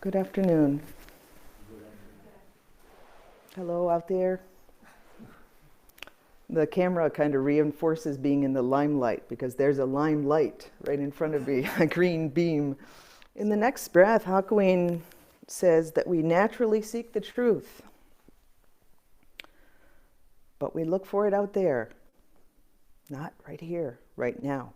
Good afternoon. Hello out there. The camera kind of reinforces being in the limelight because there's a limelight right in front of me, a green beam. In the next breath, Hakuin says that we naturally seek the truth, but we look for it out there, not right here, right now.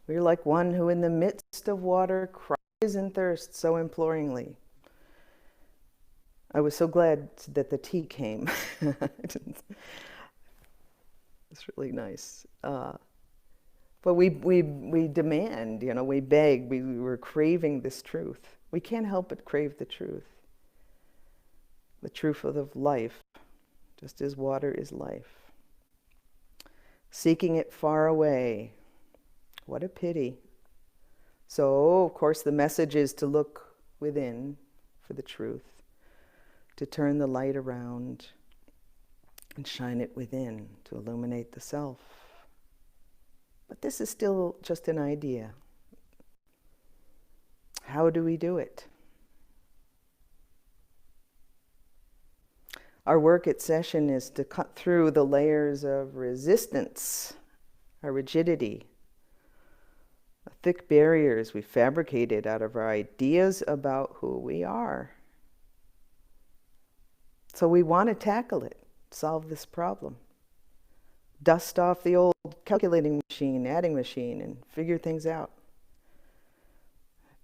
We're like one who in the midst of water cries in thirst so imploringly. I was so glad that the tea came. It's really nice. But we demand, we beg, we're craving this truth. We can't help but crave the truth of life, just as water is life. Seeking it far away, what a pity. So, of course, the message is to look within for the truth, to turn the light around and shine it within, to illuminate the self. But this is still just an idea. How do we do it? Our work at Sesshin is to cut through the layers of resistance, our rigidity, the thick barriers we fabricated out of our ideas about who we are. So we want to tackle it, solve this problem. Dust off the old calculating machine, adding machine, and figure things out.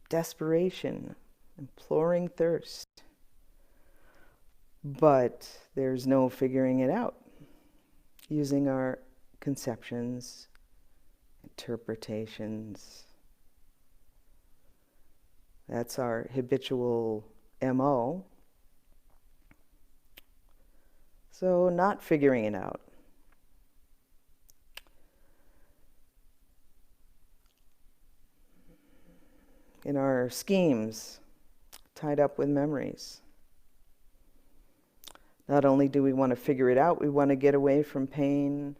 Desperation, imploring thirst. But there's no figuring it out. Using our conceptions, interpretations. That's our habitual MO. So not figuring it out. In our schemes, tied up with memories. Not only do we want to figure it out, we want to get away from pain,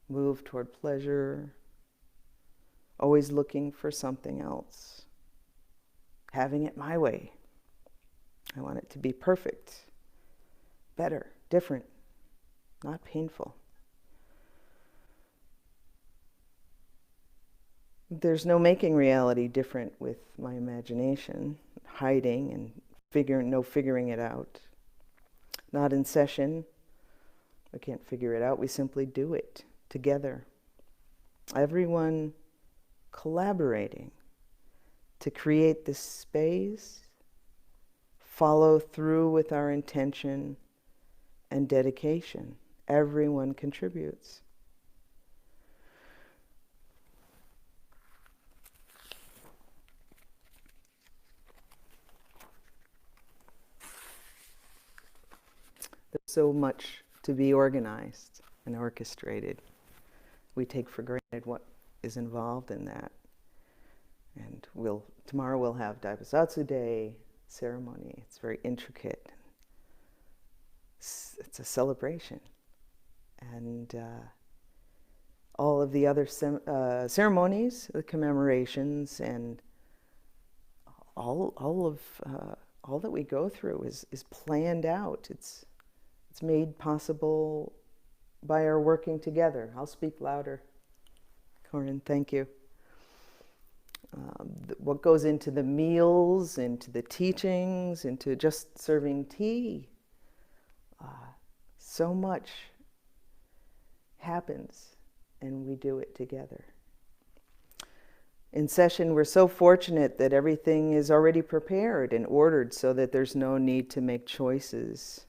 move toward pleasure, always looking for something else, having it my way. I want it to be perfect, better, different, not painful. There's no making reality different with my imagination, hiding and figuring it out. Not in Sesshin. We can't figure it out. We simply do it together. Everyone collaborating to create this space, follow through with our intention and dedication. Everyone contributes. There's so much to be organized and orchestrated. We take for granted what is involved in that. And tomorrow we'll have Daibosatsu Day ceremony. It's very intricate. It's a celebration. And all of the other ceremonies, the commemorations, and all that we go through is planned out. It's made possible by our working together. I'll speak louder. Corinne, thank you. What goes into the meals, into the teachings, into just serving tea. So much happens, and we do it together. In Sesshin, we're so fortunate that everything is already prepared and ordered so that there's no need to make choices,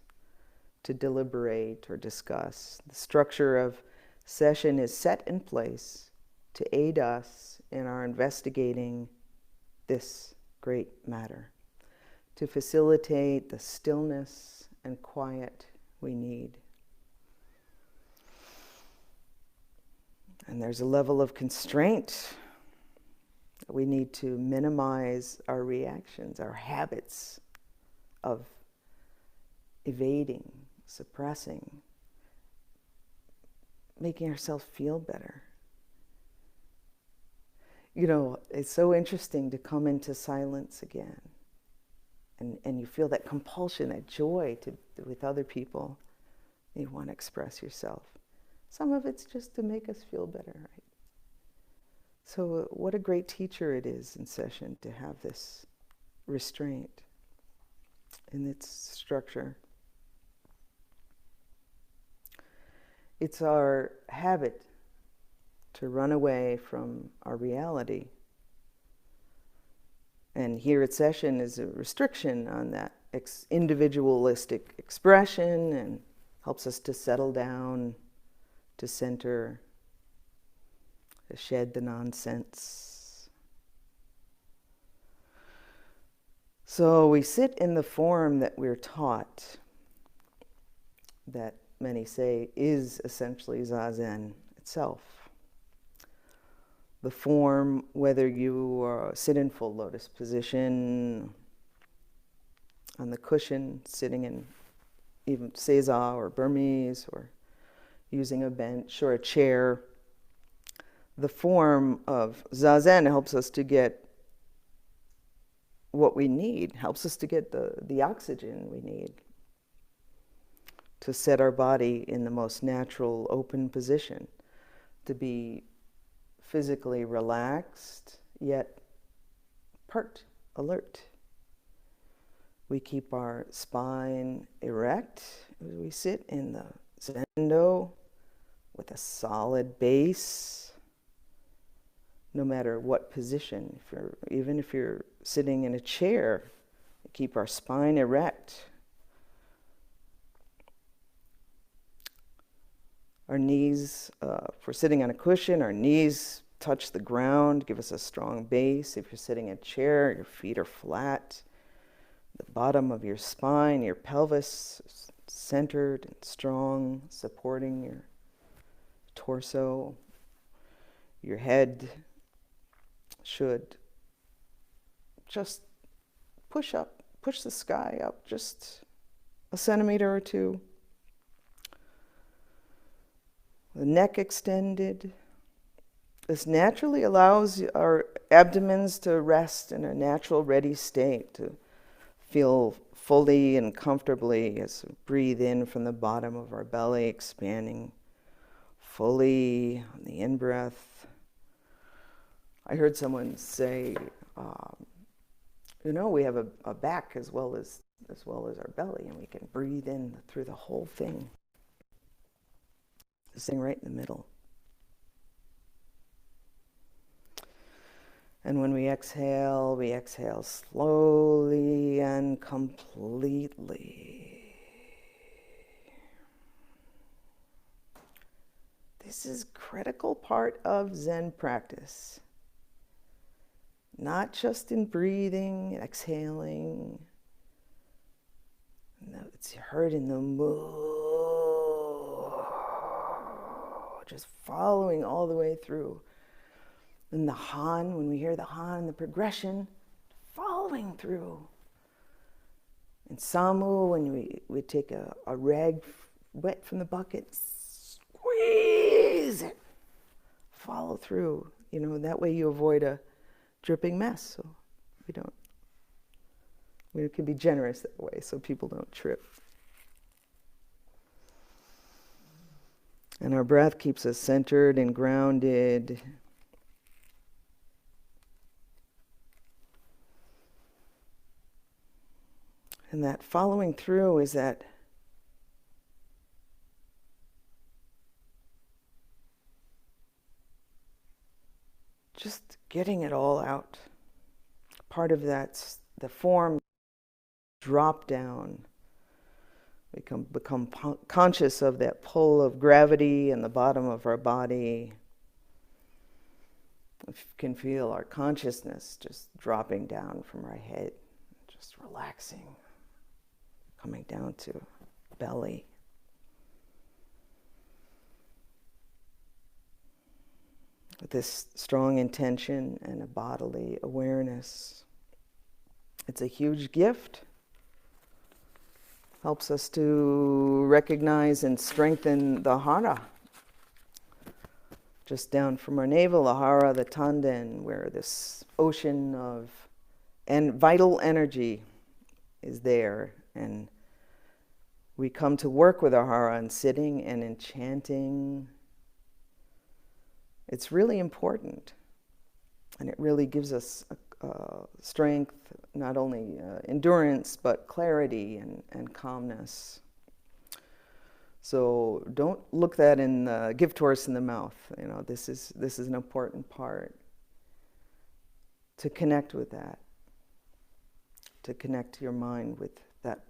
to deliberate or discuss. The structure of Sesshin is set in place to aid us in our investigating this great matter, to facilitate the stillness and quiet we need. And there's a level of constraint. We need to minimize our reactions, our habits of evading, suppressing, making ourselves feel better. it's so interesting to come into silence again. And you feel that compulsion, that joy with other people. You want to express yourself. Some of it's just to make us feel better, right? So what a great teacher it is in Sesshin to have this restraint in its structure. It's our habit to run away from our reality. And here at Sesshin is a restriction on that individualistic expression and helps us to settle down, to center, to shed the nonsense. So we sit in the form that we're taught, that many say is essentially Zazen itself. The form, whether you sit in full lotus position, on the cushion, sitting in even Seiza or Burmese, or using a bench or a chair, the form of Zazen helps us to get what we need, helps us to get the oxygen we need to set our body in the most natural, open position, to be physically relaxed, yet alert. We keep our spine erect as we sit in the Zendo with a solid base, no matter what position. Even if you're sitting in a chair, we keep our spine erect. Our knees, if we're sitting on a cushion, our knees touch the ground, give us a strong base. If you're sitting in a chair, your feet are flat. The bottom of your spine, your pelvis is centered and strong, supporting your torso. Your head should just push the sky up just a centimeter or two. The neck extended. This naturally allows our abdomens to rest in a natural, ready state, to feel fully and comfortably as we breathe in from the bottom of our belly, expanding fully on the in-breath. I heard someone say, we have a back as well as our belly, and we can breathe in through the whole thing. This thing right in the middle. And when we exhale slowly and completely. This is a critical part of Zen practice. Not just in breathing and exhaling. No, it's heard in the move. Just following all the way through. And the Han, when we hear the Han, the progression, following through. In Samu, when we take a rag wet from the bucket, squeeze it, follow through. That way you avoid a dripping mess. So we can be generous that way so people don't trip. And our breath keeps us centered and grounded. And that following through is that just getting it all out. Part of that's the form drop down. We become conscious of that pull of gravity in the bottom of our body. We can feel our consciousness just dropping down from our head, just relaxing, coming down to belly. With this strong intention and a bodily awareness. It's a huge gift. Helps us to recognize and strengthen the hara. Just down from our navel, the hara, the tanden, where this ocean of and vital energy is there. And we come to work with our hara in sitting and in chanting. It's really important. And it really gives us strength, not only endurance, but clarity and calmness. So don't look that in the gift horse in the mouth. You know, this is an important part. To connect with that. To connect your mind with that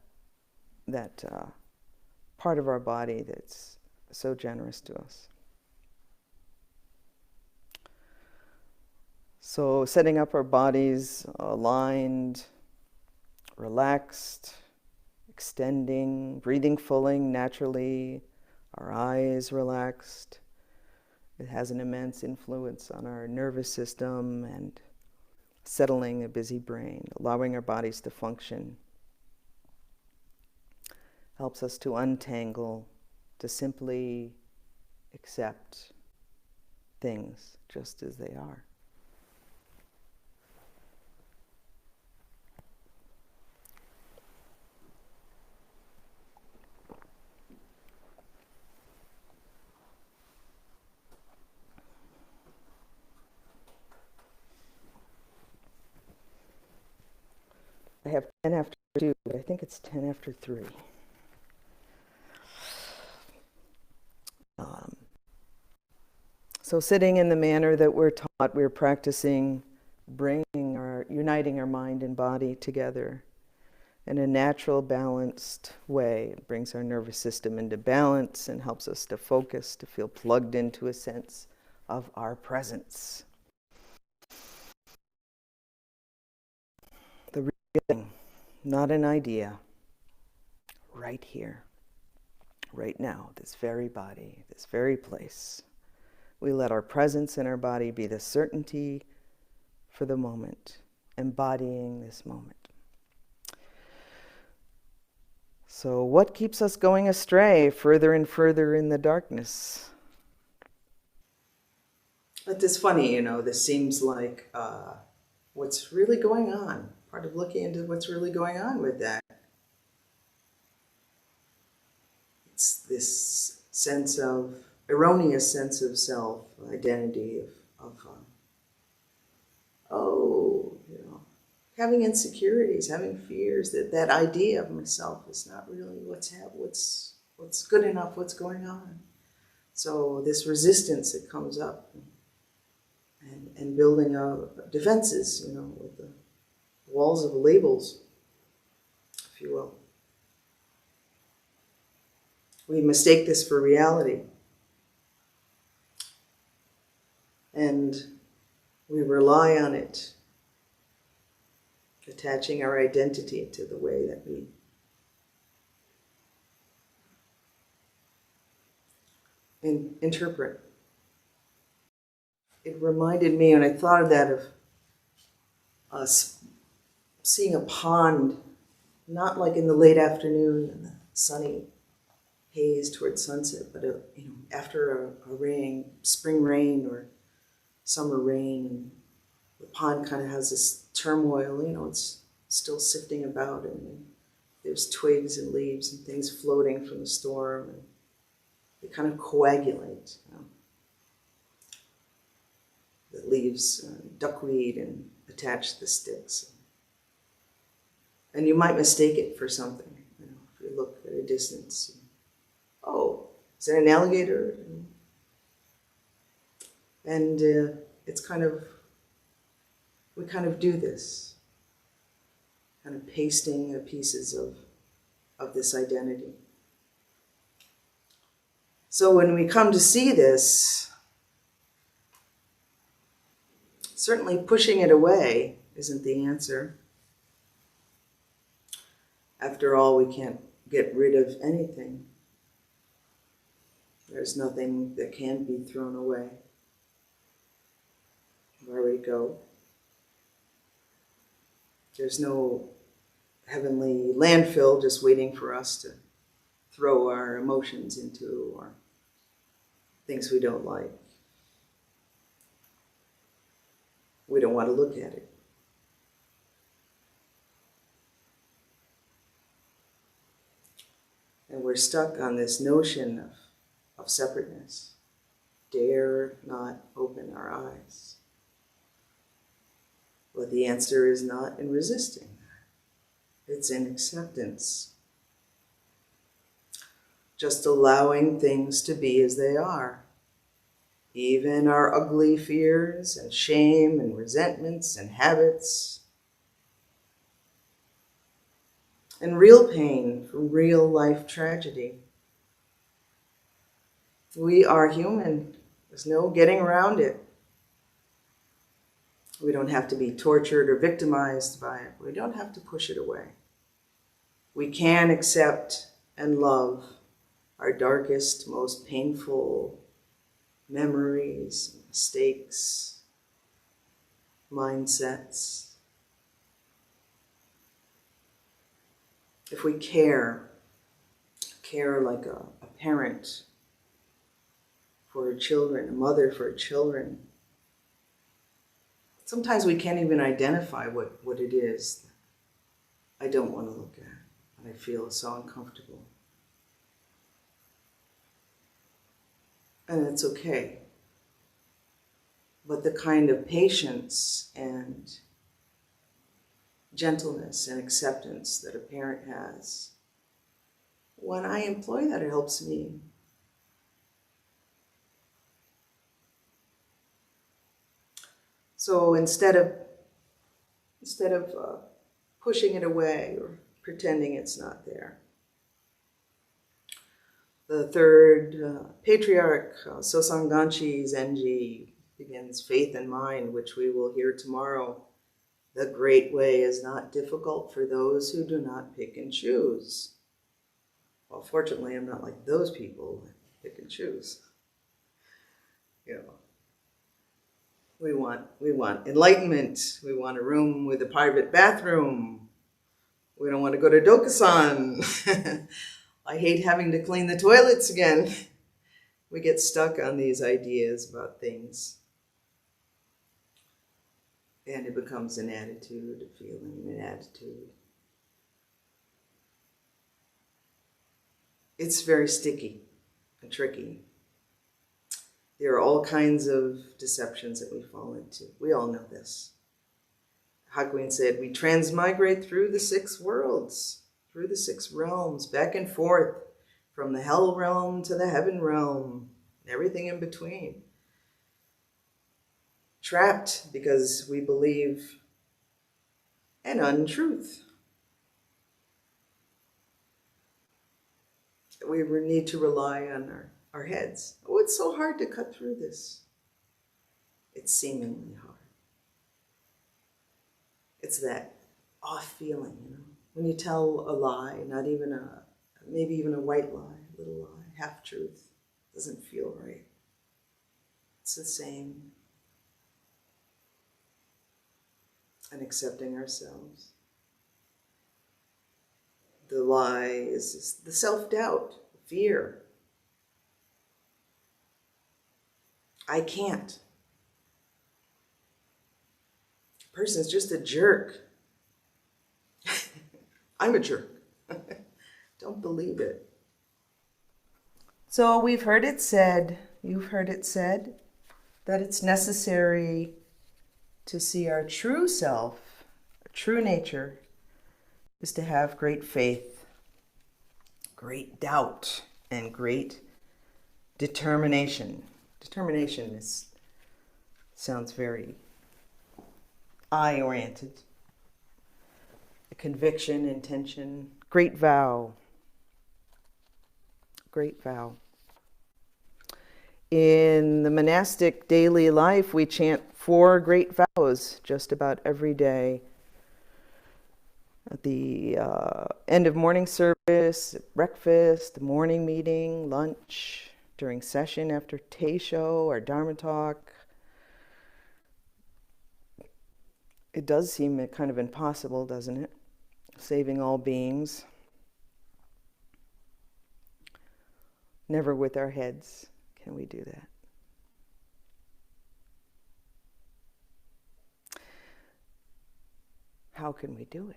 part of our body that's so generous to us. So setting up our bodies aligned, relaxed, extending, breathing fully, naturally, our eyes relaxed. It has an immense influence on our nervous system and settling a busy brain, allowing our bodies to function. Helps us to untangle, to simply accept things just as they are. I have 10 after 2, but I think it's 10 after 3. So sitting in the manner that we're taught, we're practicing uniting our mind and body together in a natural, balanced way. It brings our nervous system into balance and helps us to focus, to feel plugged into a sense of our presence. The real thing, not an idea, right here, right now, this very body, this very place. We let our presence in our body be the certainty for the moment, embodying this moment. So what keeps us going astray further and further in the darkness? But it's funny, you know, this seems like what's really going on, part of looking into what's really going on with that. It's this sense of, erroneous sense of self, identity, having insecurities, having fears, that idea of myself is not really what's good enough, what's going on. So this resistance that comes up and building defenses, you know, with the walls of labels, if you will. We mistake this for reality. And we rely on it, attaching our identity to the way that we interpret. It reminded me, and I thought of that, of us seeing a pond, not like in the late afternoon and the sunny haze towards sunset, but after a rain, spring rain or summer rain, and the pond kind of has this turmoil, you know, it's still sifting about, and there's twigs and leaves and things floating from the storm, and they kind of coagulate. You know. The leaves duckweed and attach to the sticks. And you might mistake it for something, you know, if you look at a distance. Oh, is that an alligator? And it's kind of, we kind of do this, kind of pasting the pieces of this identity. So when we come to see this, certainly pushing it away isn't the answer. After all, we can't get rid of anything. There's nothing that can be thrown away. Where we go. There's no heavenly landfill just waiting for us to throw our emotions into or things we don't like. want to look at it. And we're stuck on this notion of separateness. Dare not open our eyes. Well, the answer is not in resisting that. It's in acceptance. Just allowing things to be as they are. Even our ugly fears and shame and resentments and habits. And real pain from real life tragedy. We are human. There's no getting around it. We don't have to be tortured or victimized by it. We don't have to push it away. We can accept and love our darkest, most painful memories, mistakes, mindsets. If we care like a parent for her children, a mother for her children, sometimes we can't even identify what it is I don't want to look at, and I feel so uncomfortable. And it's okay. But the kind of patience and gentleness and acceptance that a parent has, when I employ that, it helps me. So instead of pushing it away or pretending it's not there, the third patriarch, Sosang Ganchi Zenji, begins faith in mind, which we will hear tomorrow. The great way is not difficult for those who do not pick and choose. Well, fortunately, I'm not like those people that pick and choose. We want enlightenment. We want a room with a private bathroom. We don't want to go to Dokusan. I hate having to clean the toilets again. We get stuck on these ideas about things. And it becomes an attitude, a feeling, an attitude. It's very sticky and tricky. There are all kinds of deceptions that we fall into. We all know this. Hakuin said, we transmigrate through the 6 worlds, through the 6 realms, back and forth, from the hell realm to the heaven realm, everything in between. Trapped because we believe an untruth. We need to rely on our heads. Oh, it's so hard to cut through this. It's seemingly hard. It's that off feeling, when you tell a lie, not even maybe even a white lie, a little lie, half-truth, doesn't feel right. It's the same. And accepting ourselves. The lie is the self-doubt, fear. I can't. The person's just a jerk. I'm a jerk. Don't believe it. So we've heard it said, you've heard it said, that it's necessary to see our true self, our true nature, is to have great faith, great doubt, and great determination. Determination sounds very I-oriented. A conviction, intention, great vow. Great vow. In the monastic daily life, we chant 4 great vows just about every day. At the end of morning service, breakfast, morning meeting, lunch, during session after Teisho or Dharma talk. It does seem kind of impossible, doesn't it? Saving all beings. Never with our heads can we do that. how can we do it?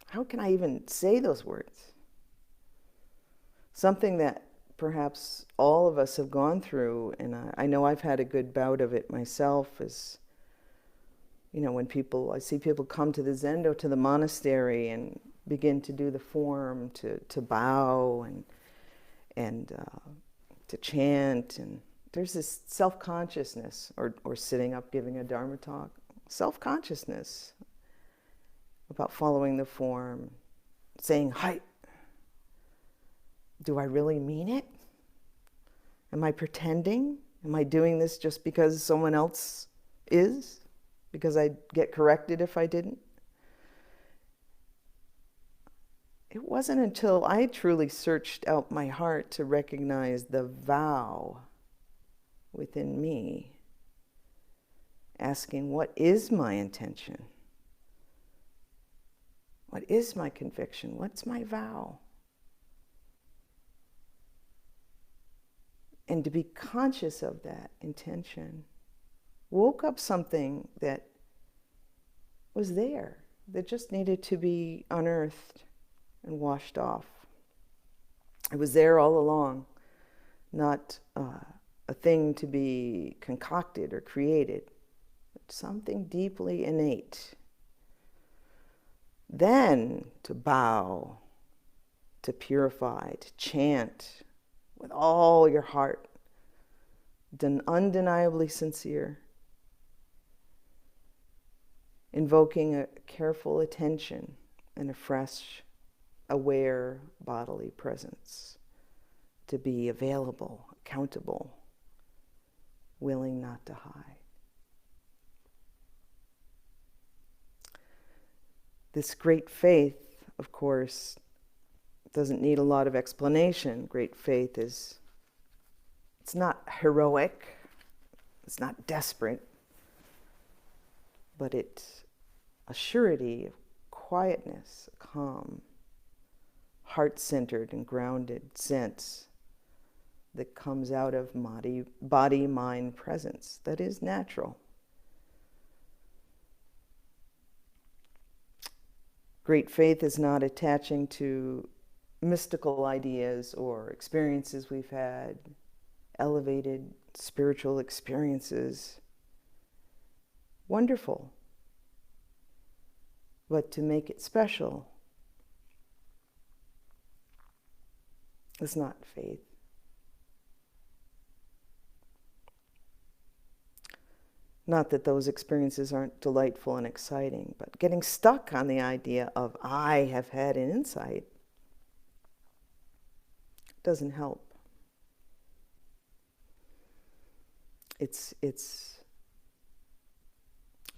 How can I even say those words? Something that perhaps all of us have gone through, and I know I've had a good bout of it myself, is, when I see people come to the zendo, to the monastery, and begin to do the form, to bow and to chant, and there's this self-consciousness, or sitting up giving a Dharma talk, self-consciousness about following the form, saying, "Hi, do I really mean it? Am I pretending? Am I doing this just because someone else is? Because I'd get corrected if I didn't?" It wasn't until I truly searched out my heart to recognize the vow within me, asking, what is my intention? What is my conviction? What's my vow? And to be conscious of that intention woke up something that was there, that just needed to be unearthed and washed off. It was there all along, not a thing to be concocted or created, but something deeply innate. Then to bow, to purify, to chant with all your heart, undeniably sincere, invoking a careful attention and a fresh, aware bodily presence, to be available, accountable, willing not to hide. This great faith, of course, doesn't need a lot of explanation. Great faith it's not heroic, it's not desperate, but it's a surety of quietness, a calm, heart-centered and grounded sense that comes out of body-mind presence that is natural. Great faith is not attaching to mystical ideas or experiences we've had, elevated spiritual experiences. Wonderful. But to make it special is not faith. Not that those experiences aren't delightful and exciting, but getting stuck on the idea of I have had an insight doesn't help. It's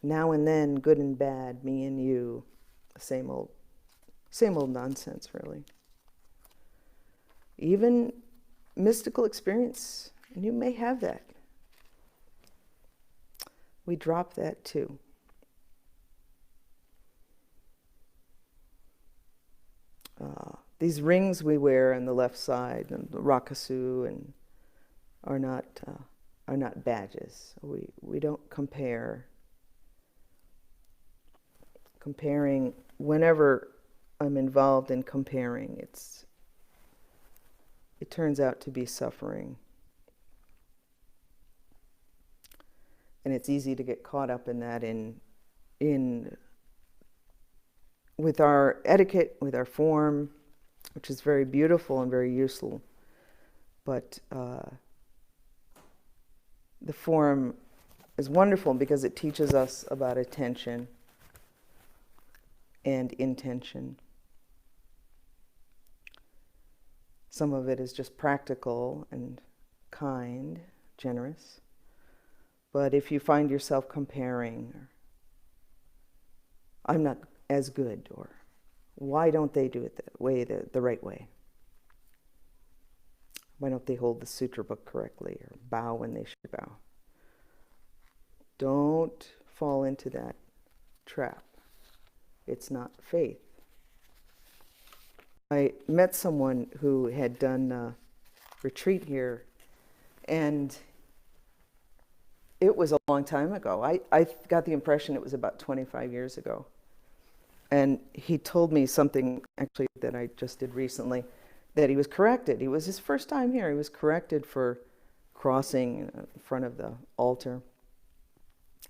now and then, good and bad, me and you, same old nonsense, really. Even mystical experience, and you may have that. We drop that too. These rings we wear on the left side, and the rakasu, and are not badges. We don't compare. Comparing, whenever I'm involved in comparing, it turns out to be suffering. And it's easy to get caught up in that with our etiquette, with our form, which is very beautiful and very useful. But the form is wonderful because it teaches us about attention and intention. Some of it is just practical and kind, generous. But if you find yourself comparing, I'm not as good, or why don't they do it the right way? Why don't they hold the sutra book correctly, or bow when they should bow? Don't fall into that trap. It's not faith. I met someone who had done a retreat here, and it was a long time ago. I got the impression it was about 25 years ago. And he told me something, actually, that I just did recently, that he was corrected. It was his first time here. He was corrected for crossing in front of the altar.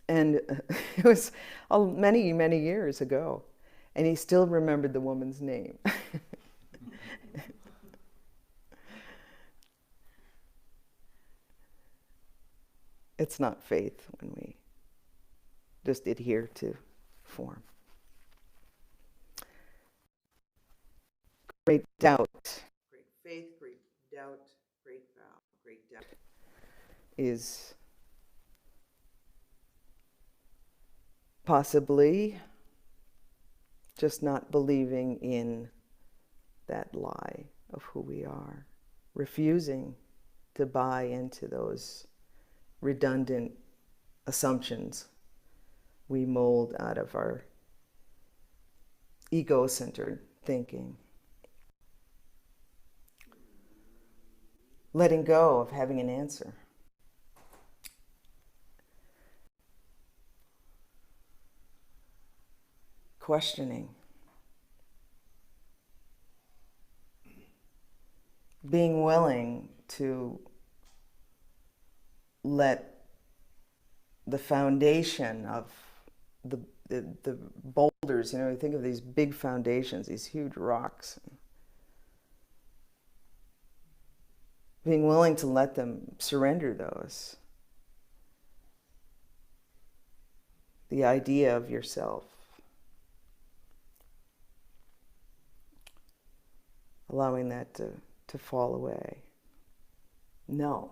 And it was many, many years ago. And he still remembered the woman's name. It's not faith when we just adhere to form. Great doubt. Great faith, great doubt, great vow, great doubt is possibly just not believing in that lie of who we are, refusing to buy into those redundant assumptions we mold out of our ego-centered thinking. Letting go of having an answer. Questioning. Being willing to let the foundation of the boulders, you think of these big foundations, these huge rocks. Being willing to let them surrender those. The idea of yourself. Allowing that to fall away. No.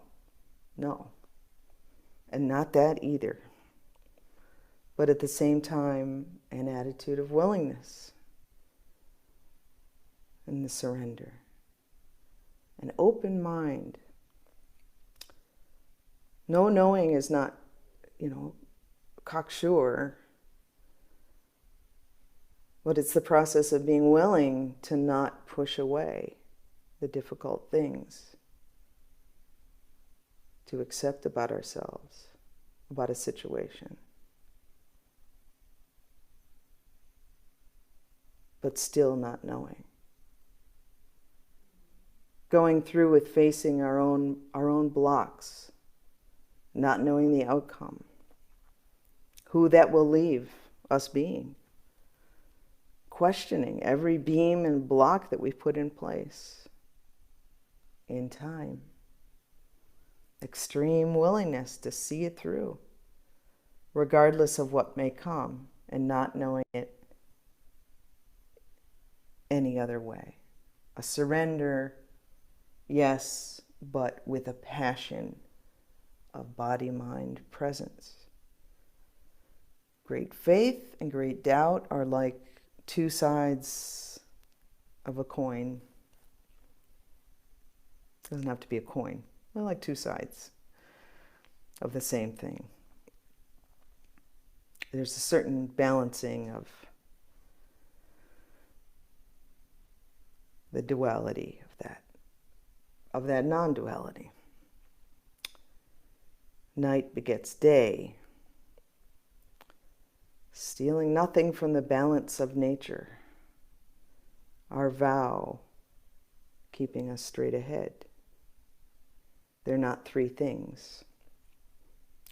And not that either. But at the same time, an attitude of willingness and the surrender. An open mind. No knowing is not, cocksure. But it's the process of being willing to not push away the difficult things, to accept about ourselves, about a situation. But still not knowing. Going through with facing our own blocks, not knowing the outcome, who that will leave us being. Questioning every beam and block that we've put in place in time. Extreme willingness to see it through, regardless of what may come, and not knowing it any other way. A surrender, yes, but with a passion of body-mind presence. Great faith and great doubt are like two sides of a coin. It doesn't have to be a coin. They're like two sides of the same thing. There's a certain balancing of the duality of that non-duality. Night begets day. Stealing nothing from the balance of nature. Our vow, keeping us straight ahead. They're not three things.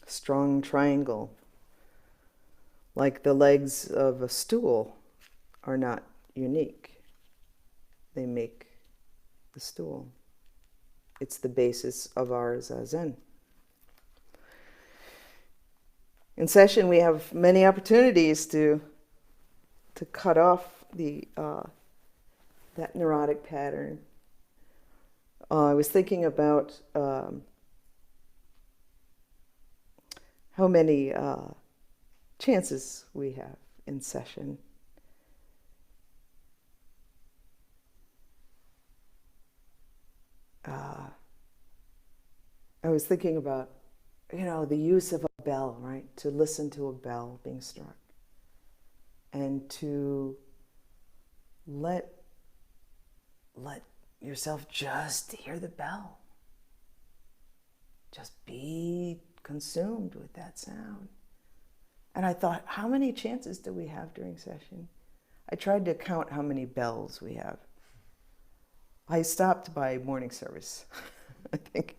Strong triangle, like the legs of a stool, are not unique. They make the stool. It's the basis of our zazen. In Sesshin, we have many opportunities to cut off that neurotic pattern. I was thinking about how many chances we have in Sesshin. I was thinking about, the use of a bell, right? To listen to a bell being struck. And to let yourself just hear the bell. Just be consumed with that sound. And I thought, how many chances do we have during session? I tried to count how many bells we have. I stopped by morning service, I think.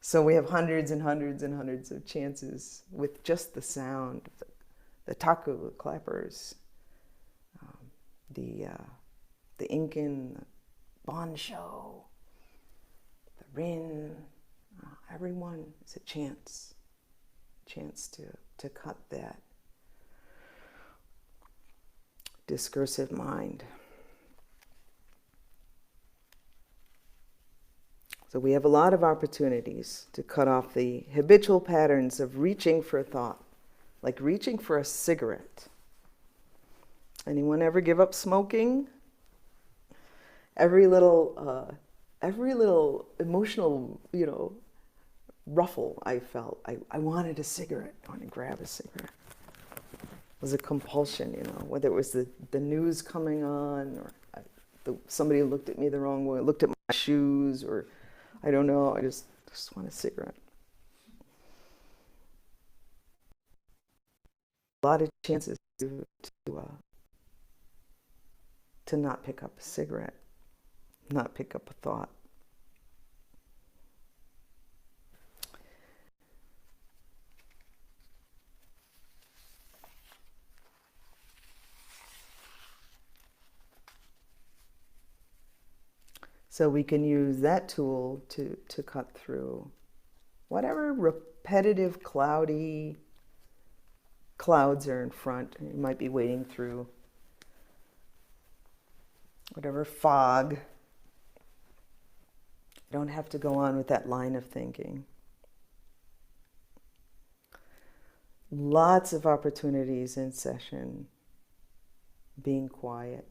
So we have hundreds and hundreds and hundreds of chances with just the sound, the taku, the clappers, the Incan, the Bonsho, the Rin. Everyone is a chance to cut that discursive mind. So we have a lot of opportunities to cut off the habitual patterns of reaching for a thought, like reaching for a cigarette. Anyone ever give up smoking? Every little emotional, ruffle I felt. I wanted a cigarette. I wanted to grab a cigarette. It was a compulsion, whether it was the news coming on, or somebody looked at me the wrong way, looked at my shoes, or I don't know, I just want a cigarette. A lot of chances to not pick up a cigarette, not pick up a thought. So we can use that tool to cut through whatever repetitive, cloudy clouds are in front. You might be wading through whatever fog. You don't have to go on with that line of thinking. Lots of opportunities in session, being quiet,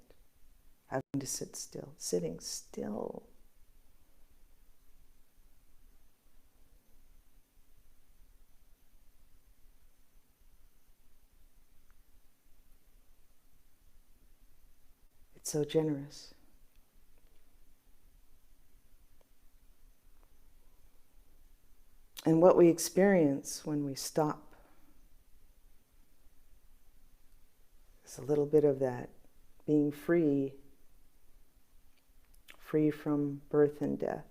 having to sit still, sitting still. It's so generous. And what we experience when we stop is a little bit of that being free from birth and death.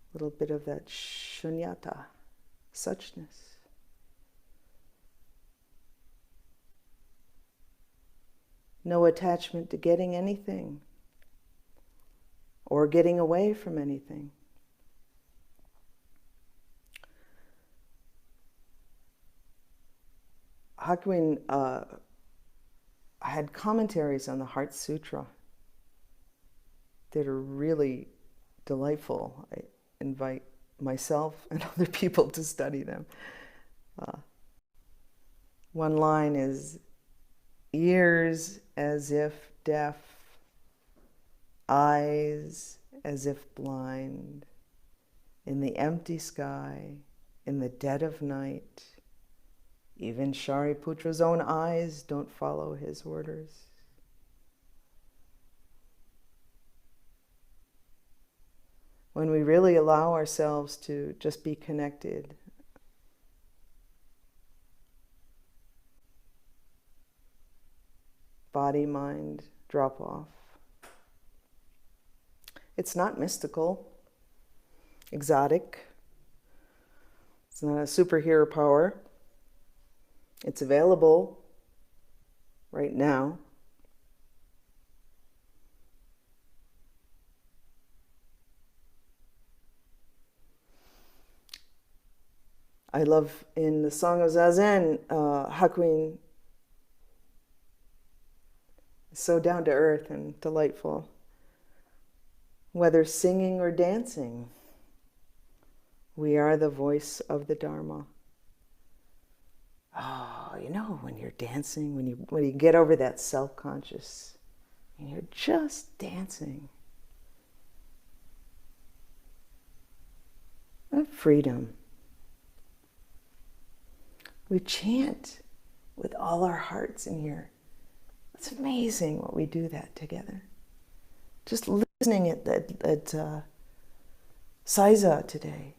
A little bit of that shunyata, suchness. No attachment to getting anything or getting away from anything. Hakuin had commentaries on the Heart Sutra that are really delightful. I invite myself and other people to study them. One line is, ears as if deaf, eyes as if blind, in the empty sky, in the dead of night. Even Shariputra's own eyes don't follow his orders. When we really allow ourselves to just be connected, body, mind, drop off. It's not mystical, exotic. It's not a superhero power. It's available right now. I love in the Song of Zazen, Hakuin is so down to earth and delightful. Whether singing or dancing, we are the voice of the Dharma. Oh, when you're dancing, when you get over that self-conscious, and you're just dancing. What freedom. We chant with all our hearts in here. It's amazing what we do that together. Just listening at Saiza today.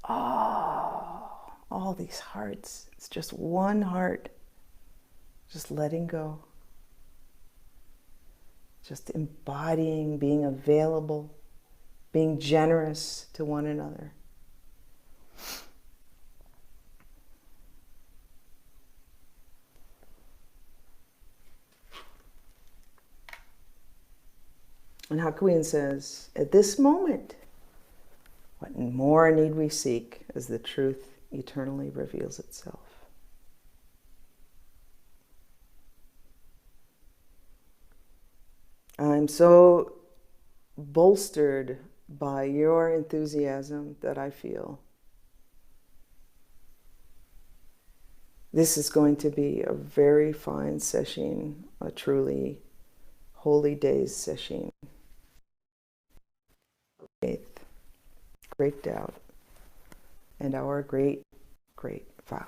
Oh, all these hearts. It's just one heart. Just letting go. Just embodying, being available, being generous to one another. And Hakuin says, at this moment, what more need we seek as the truth eternally reveals itself? I'm so bolstered by your enthusiasm that I feel this is going to be a very fine sesshin, a truly holy days sesshin. Faith, great doubt, and our great, great vow.